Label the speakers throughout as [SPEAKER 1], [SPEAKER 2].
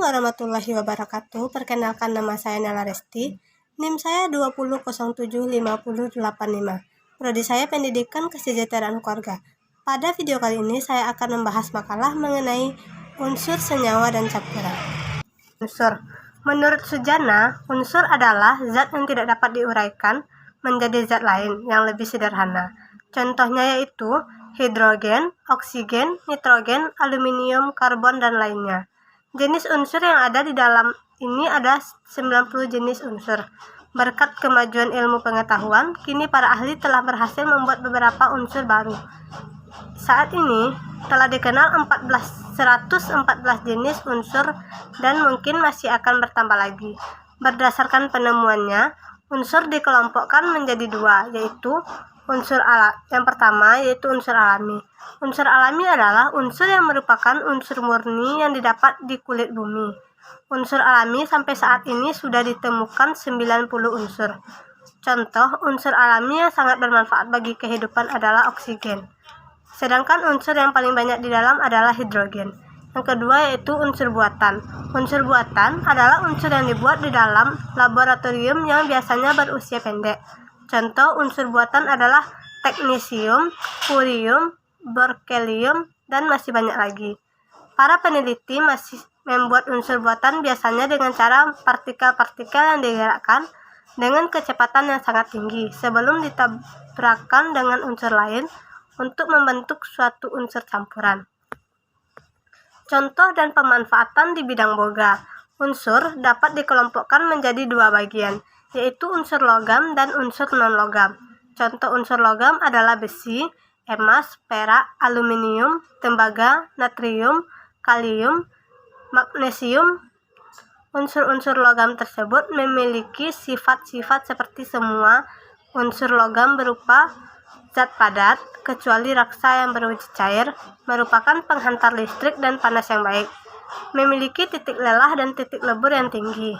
[SPEAKER 1] warahmatullahi wabarakatuh. Perkenalkan, nama saya Nela Resti. NIM saya 2007505. Prodi saya Pendidikan Kesejahteraan Keluarga. Pada video kali ini saya akan membahas makalah mengenai unsur senyawa dan campuran. Unsur. Menurut Sujana, unsur adalah zat yang tidak dapat diuraikan menjadi zat lain yang lebih sederhana. Contohnya yaitu hidrogen, oksigen, nitrogen, aluminium, karbon, dan lainnya. Jenis unsur yang ada di dalam ini ada 90 jenis unsur. Berkat kemajuan ilmu pengetahuan, kini para ahli telah berhasil membuat beberapa unsur baru. Saat ini telah dikenal 114 jenis unsur dan mungkin masih akan bertambah lagi. Berdasarkan penemuannya, unsur dikelompokkan menjadi dua, yaitu yang pertama yaitu unsur alami. Unsur alami adalah unsur yang merupakan unsur murni yang didapat di kulit bumi. Unsur alami sampai saat ini sudah ditemukan 90 unsur. Contoh unsur alami yang sangat bermanfaat bagi kehidupan adalah oksigen. Sedangkan unsur yang paling banyak di dalam adalah hidrogen. Yang kedua yaitu unsur buatan. Unsur buatan adalah unsur yang dibuat di dalam laboratorium yang biasanya berusia pendek. Contoh unsur buatan adalah teknetium, curium, berkelium, dan masih banyak lagi. Para peneliti masih membuat unsur buatan biasanya dengan cara partikel-partikel yang digerakkan dengan kecepatan yang sangat tinggi sebelum ditabrakkan dengan unsur lain untuk membentuk suatu unsur campuran. Contoh dan pemanfaatan di bidang boga. Unsur dapat dikelompokkan menjadi dua bagian, yaitu unsur logam dan unsur non-logam. Contoh unsur logam adalah besi, emas, perak, aluminium, tembaga, natrium, kalium, magnesium. Unsur-unsur logam tersebut memiliki sifat-sifat seperti semua unsur logam berupa zat padat, kecuali raksa yang berwujud cair, merupakan penghantar listrik dan panas yang baik, memiliki titik lelah dan titik lebur yang tinggi,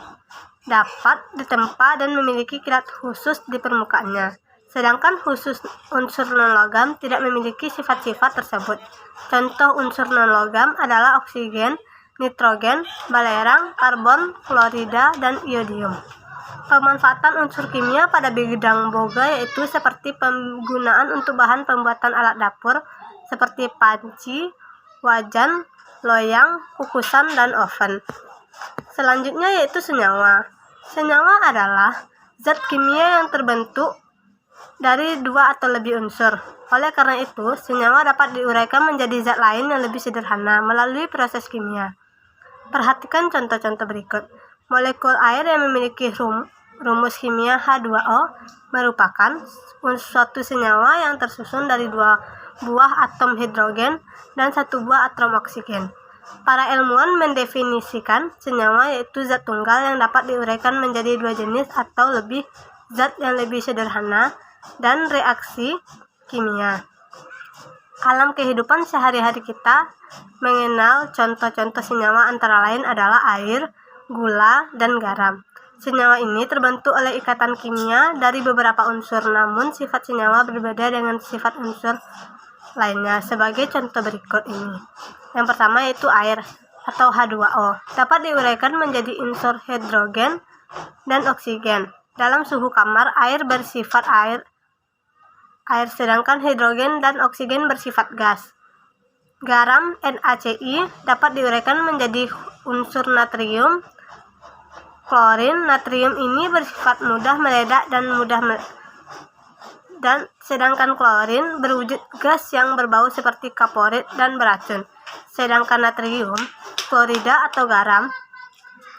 [SPEAKER 1] dapat ditempa dan memiliki kilat khusus di permukaannya. Sedangkan khusus unsur non-logam tidak memiliki sifat-sifat tersebut. Contoh unsur non-logam adalah oksigen, nitrogen, balerang, karbon, klorida, dan iodium. Pemanfaatan unsur kimia pada bidang boga yaitu seperti penggunaan untuk bahan pembuatan alat dapur seperti panci, wajan, loyang, kukusan, dan oven. Selanjutnya yaitu senyawa. Senyawa adalah zat kimia yang terbentuk dari dua atau lebih unsur. Oleh karena itu, senyawa dapat diuraikan menjadi zat lain yang lebih sederhana melalui proses kimia. Perhatikan contoh-contoh berikut. Molekul air yang memiliki rumus kimia H2O merupakan suatu senyawa yang tersusun dari dua buah atom hidrogen dan satu buah atom oksigen. Para ilmuwan mendefinisikan senyawa yaitu zat tunggal yang dapat diuraikan menjadi dua jenis atau lebih zat yang lebih sederhana dan reaksi kimia. Alam kehidupan sehari-hari kita mengenal contoh-contoh senyawa antara lain adalah air, gula, dan garam. Senyawa ini terbentuk oleh ikatan kimia dari beberapa unsur, namun sifat senyawa berbeda dengan sifat unsur lainnya. Sebagai contoh berikut ini. Yang pertama yaitu air atau H2O. Dapat diuraikan menjadi unsur hidrogen dan oksigen. Dalam suhu kamar, air bersifat air sedangkan hidrogen dan oksigen bersifat gas. Garam NaCl dapat diuraikan menjadi unsur natrium, klorin. Natrium ini bersifat mudah meledak dan sedangkan klorin berwujud gas yang berbau seperti kaporit dan beracun. Sedangkan natrium, klorida atau garam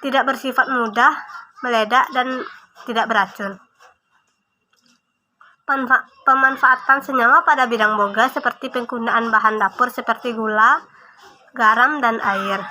[SPEAKER 1] tidak bersifat mudah meledak dan tidak beracun. Pemanfaatan senyawa pada bidang boga seperti penggunaan bahan dapur seperti gula, garam, dan air.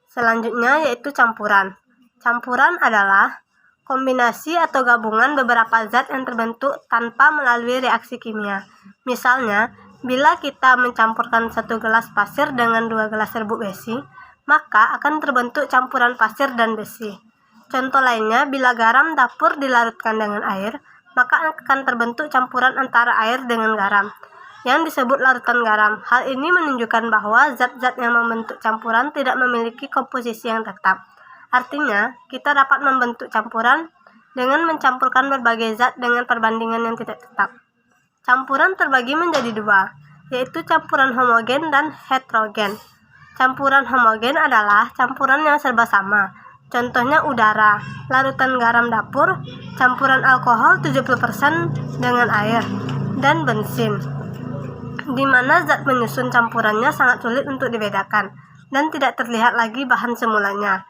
[SPEAKER 1] Selanjutnya yaitu campuran. Campuran adalah kombinasi atau gabungan beberapa zat yang terbentuk tanpa melalui reaksi kimia. Misalnya, bila kita mencampurkan 1 gelas pasir dengan 2 gelas serbuk besi, maka akan terbentuk campuran pasir dan besi. Contoh lainnya, bila garam dapur dilarutkan dengan air, maka akan terbentuk campuran antara air dengan garam. yang disebut larutan garam. Hal ini menunjukkan bahwa zat-zat yang membentuk campuran tidak memiliki komposisi yang tetap. Artinya, kita dapat membentuk campuran dengan mencampurkan berbagai zat dengan perbandingan yang tidak tetap. Campuran terbagi menjadi dua, yaitu campuran homogen dan heterogen. Campuran homogen adalah campuran yang serba sama. Contohnya udara, larutan garam dapur, campuran alkohol 70% dengan air, dan bensin, di mana zat penyusun campurannya sangat sulit untuk dibedakan dan tidak terlihat lagi bahan semulanya.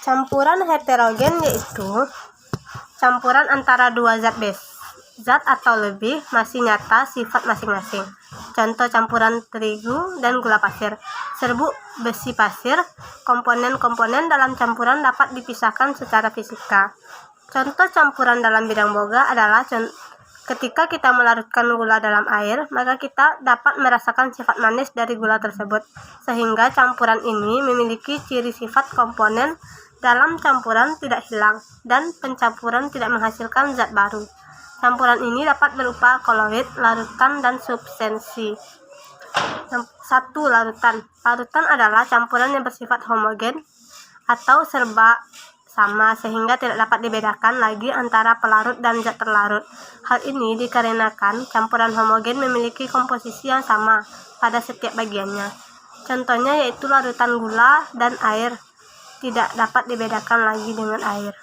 [SPEAKER 1] Campuran heterogen yaitu campuran antara dua zat atau lebih masih nyata sifat masing-masing. Contoh campuran terigu dan gula pasir, serbuk besi pasir. Komponen-komponen dalam campuran dapat dipisahkan secara fisika. Contoh campuran dalam bidang boga adalah ketika kita melarutkan gula dalam air, maka kita dapat merasakan sifat manis dari gula tersebut, sehingga campuran ini memiliki ciri sifat komponen dalam campuran tidak hilang, dan pencampuran tidak menghasilkan zat baru. Campuran ini dapat berupa koloid, larutan, dan substansi. 1. Larutan. Larutan adalah campuran yang bersifat homogen atau serba sama sehingga tidak dapat dibedakan lagi antara pelarut dan zat terlarut. Hal ini dikarenakan campuran homogen memiliki komposisi yang sama pada setiap bagiannya. Contohnya yaitu larutan gula dan air tidak dapat dibedakan lagi dengan air.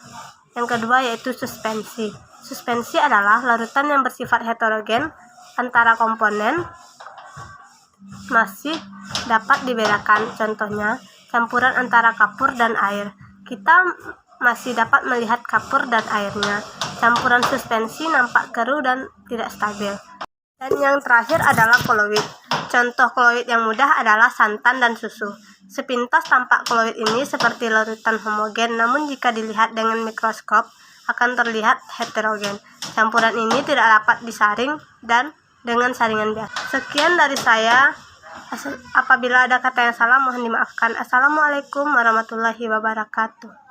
[SPEAKER 1] Yang kedua yaitu suspensi. Suspensi adalah larutan yang bersifat heterogen antara komponen masih dapat dibedakan. Contohnya campuran antara kapur dan air. Kita masih dapat melihat kapur dan airnya. Campuran suspensi nampak keruh dan tidak stabil. Dan yang terakhir adalah koloid. Contoh koloid yang mudah adalah santan dan susu. Sepintas tampak koloid ini seperti larutan homogen, namun jika dilihat dengan mikroskop akan terlihat heterogen. Campuran ini tidak dapat disaring dan dengan saringan biasa. Sekian dari saya. Apabila ada kata yang salah mohon dimaafkan. Assalamualaikum warahmatullahi wabarakatuh.